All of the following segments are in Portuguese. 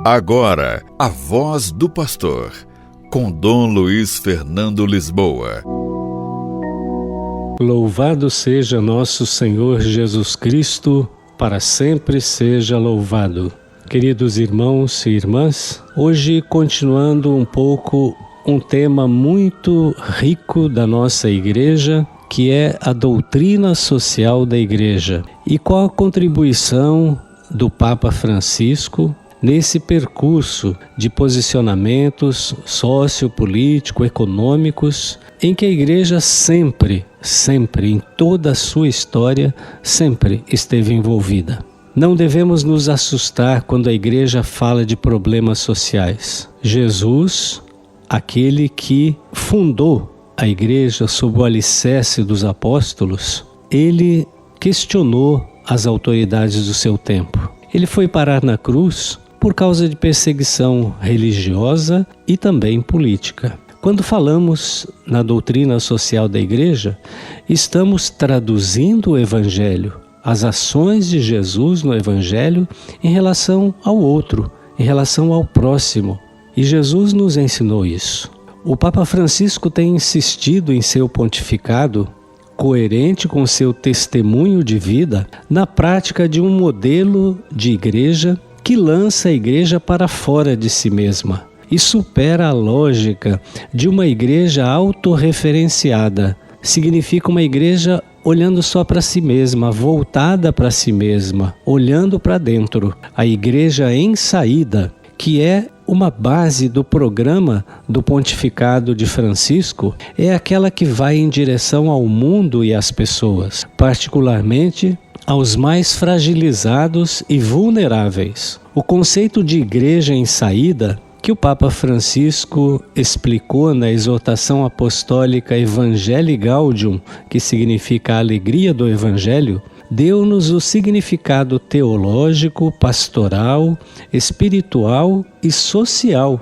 Agora, a voz do pastor, com Dom Luiz Fernando Lisboa. Louvado seja nosso Senhor Jesus Cristo, para sempre seja louvado. Queridos irmãos e irmãs, hoje continuando um pouco um tema muito rico da nossa igreja, que é a doutrina social da igreja. E qual a contribuição do Papa Francisco nesse percurso de posicionamentos sociopolítico-econômicos em que a igreja sempre, em toda a sua história, sempre esteve envolvida. Não devemos nos assustar quando a igreja fala de problemas sociais. Jesus, aquele que fundou a igreja sob o alicerce dos apóstolos, ele questionou as autoridades do seu tempo. Ele foi parar na cruz por causa de perseguição religiosa e também política. Quando falamos na doutrina social da igreja, estamos traduzindo o Evangelho, as ações de Jesus no Evangelho em relação ao outro, em relação ao próximo. E Jesus nos ensinou isso. O Papa Francisco tem insistido em seu pontificado, coerente com seu testemunho de vida, na prática de um modelo de igreja que lança a igreja para fora de si mesma e supera a lógica de uma igreja autorreferenciada. Significa uma igreja olhando só para si mesma, voltada para si mesma, olhando para dentro. A igreja em saída, que é uma base do programa do pontificado de Francisco, é aquela que vai em direção ao mundo e às pessoas, particularmente aos mais fragilizados e vulneráveis. O conceito de igreja em saída, que o Papa Francisco explicou na exortação apostólica Evangelii Gaudium, que significa a alegria do Evangelho, deu-nos o significado teológico, pastoral, espiritual e social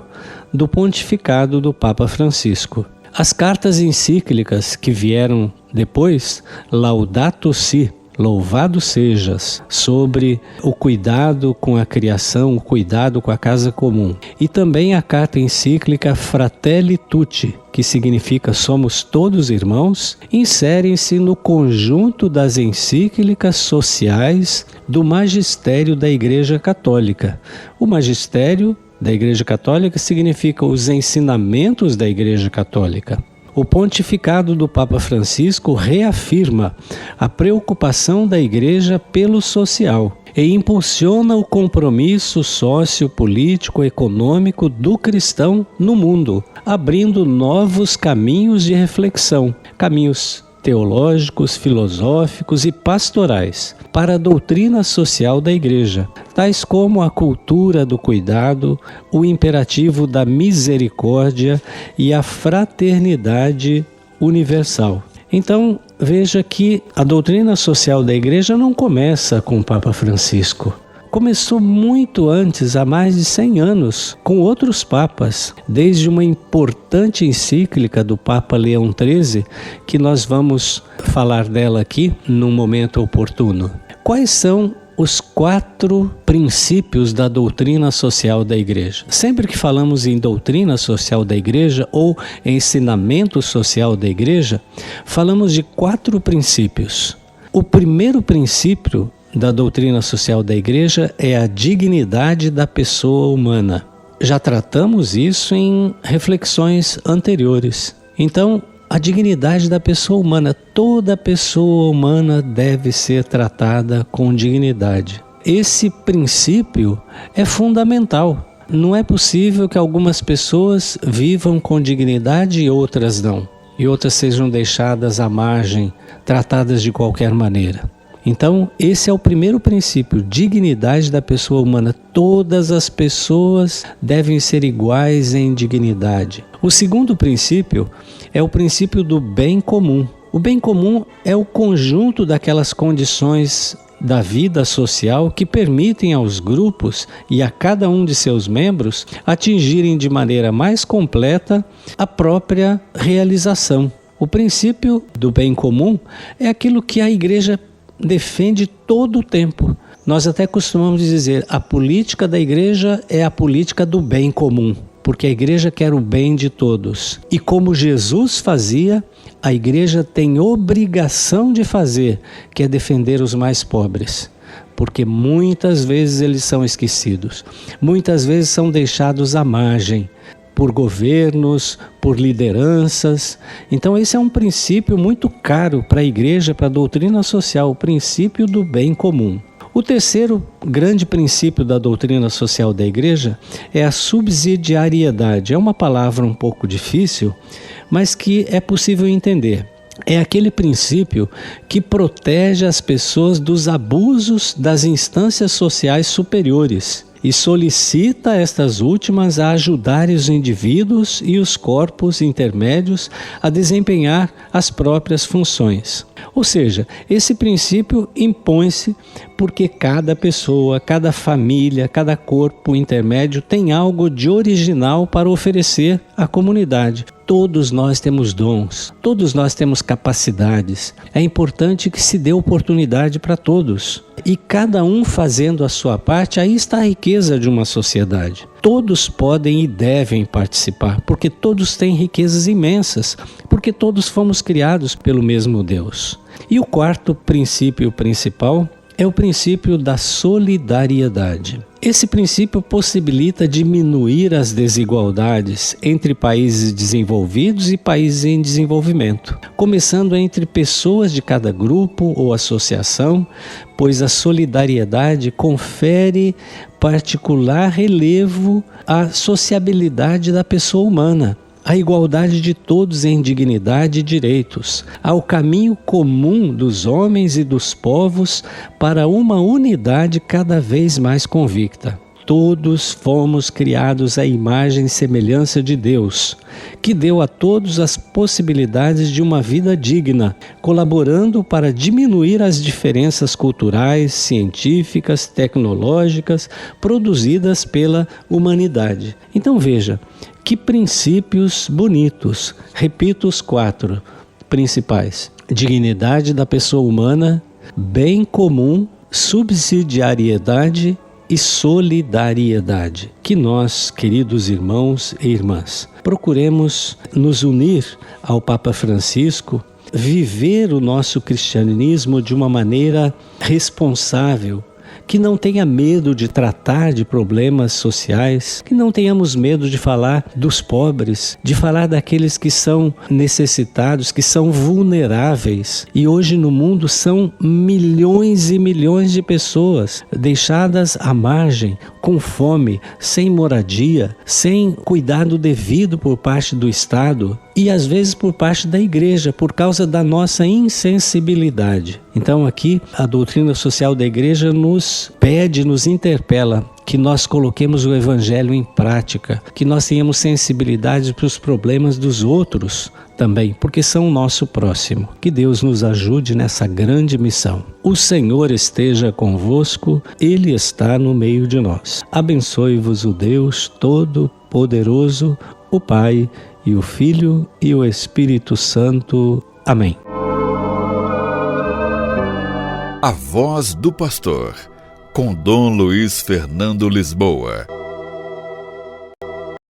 do pontificado do Papa Francisco. As cartas encíclicas que vieram depois, Laudato Si, Louvado sejas, sobre o cuidado com a criação, o cuidado com a casa comum. E também a carta encíclica Fratelli Tutti, que significa somos todos irmãos, inserem-se no conjunto das encíclicas sociais do magistério da Igreja Católica. O magistério da Igreja Católica significa os ensinamentos da Igreja Católica. O pontificado do Papa Francisco reafirma a preocupação da Igreja pelo social e impulsiona o compromisso sociopolítico-econômico do cristão no mundo, abrindo novos caminhos de reflexão, caminhos teológicos, filosóficos e pastorais para a doutrina social da Igreja, tais como a cultura do cuidado, o imperativo da misericórdia e a fraternidade universal. Então, veja que a doutrina social da Igreja não começa com o Papa Francisco. Começou muito antes, há mais de 100 anos, com outros papas, desde uma importante encíclica do Papa Leão XIII, que nós vamos falar dela aqui num momento oportuno. Quais são os 4 princípios da doutrina social da Igreja? Sempre que falamos em doutrina social da Igreja ou ensinamento social da Igreja, falamos de 4 princípios. O primeiro princípio da doutrina social da Igreja é a dignidade da pessoa humana. Já tratamos isso em reflexões anteriores. Então, a dignidade da pessoa humana, toda pessoa humana deve ser tratada com dignidade. Esse princípio é fundamental. Não é possível que algumas pessoas vivam com dignidade e outras não, e outras sejam deixadas à margem, tratadas de qualquer maneira. Então, esse é o primeiro princípio, dignidade da pessoa humana. Todas as pessoas devem ser iguais em dignidade. O segundo princípio é o princípio do bem comum. O bem comum é o conjunto daquelas condições da vida social que permitem aos grupos e a cada um de seus membros atingirem de maneira mais completa a própria realização. O princípio do bem comum é aquilo que a Igreja defende todo o tempo. Nós até costumamos dizer, a política da igreja é a política do bem comum, porque a igreja quer o bem de todos. E como Jesus fazia, a igreja tem obrigação de fazer, que é defender os mais pobres. Porque muitas vezes eles são esquecidos, muitas vezes são deixados à margem, por governos, por lideranças. Então esse é um princípio muito caro para a igreja, para a doutrina social, o princípio do bem comum. O terceiro grande princípio da doutrina social da igreja é a subsidiariedade. É uma palavra um pouco difícil, mas que é possível entender. É aquele princípio que protege as pessoas dos abusos das instâncias sociais superiores e solicita estas últimas a ajudarem os indivíduos e os corpos intermédios a desempenhar as próprias funções. Ou seja, esse princípio impõe-se porque cada pessoa, cada família, cada corpo intermédio tem algo de original para oferecer à comunidade. Todos nós temos dons, todos nós temos capacidades. É importante que se dê oportunidade para todos. E cada um fazendo a sua parte, aí está a riqueza de uma sociedade. Todos podem e devem participar, porque todos têm riquezas imensas, porque todos fomos criados pelo mesmo Deus. E o quarto princípio principal é o princípio da solidariedade. Esse princípio possibilita diminuir as desigualdades entre países desenvolvidos e países em desenvolvimento, começando entre pessoas de cada grupo ou associação, pois a solidariedade confere particular relevo à sociabilidade da pessoa humana, a igualdade de todos em dignidade e direitos, ao caminho comum dos homens e dos povos para uma unidade cada vez mais convicta. Todos fomos criados à imagem e semelhança de Deus, que deu a todos as possibilidades de uma vida digna, colaborando para diminuir as diferenças culturais, científicas, tecnológicas produzidas pela humanidade. Então veja, que princípios bonitos. Repito os 4 principais: dignidade da pessoa humana, bem comum, subsidiariedade e solidariedade. Que nós, queridos irmãos e irmãs, procuremos nos unir ao Papa Francisco, viver o nosso cristianismo de uma maneira responsável, que não tenha medo de tratar de problemas sociais, que não tenhamos medo de falar dos pobres, de falar daqueles que são necessitados, que são vulneráveis. E hoje no mundo são milhões e milhões de pessoas deixadas à margem, com fome, sem moradia, sem cuidado devido por parte do Estado e às vezes por parte da igreja, por causa da nossa insensibilidade. Então aqui a doutrina social da igreja nos pede, nos interpela que nós coloquemos o Evangelho em prática, que nós tenhamos sensibilidade para os problemas dos outros também, porque são o nosso próximo. Que Deus nos ajude nessa grande missão. O Senhor esteja convosco, Ele está no meio de nós. Abençoe-vos o Deus Todo-Poderoso, o Pai e o Filho e o Espírito Santo. Amém. A Voz do Pastor, com Dom Luiz Fernando Lisboa.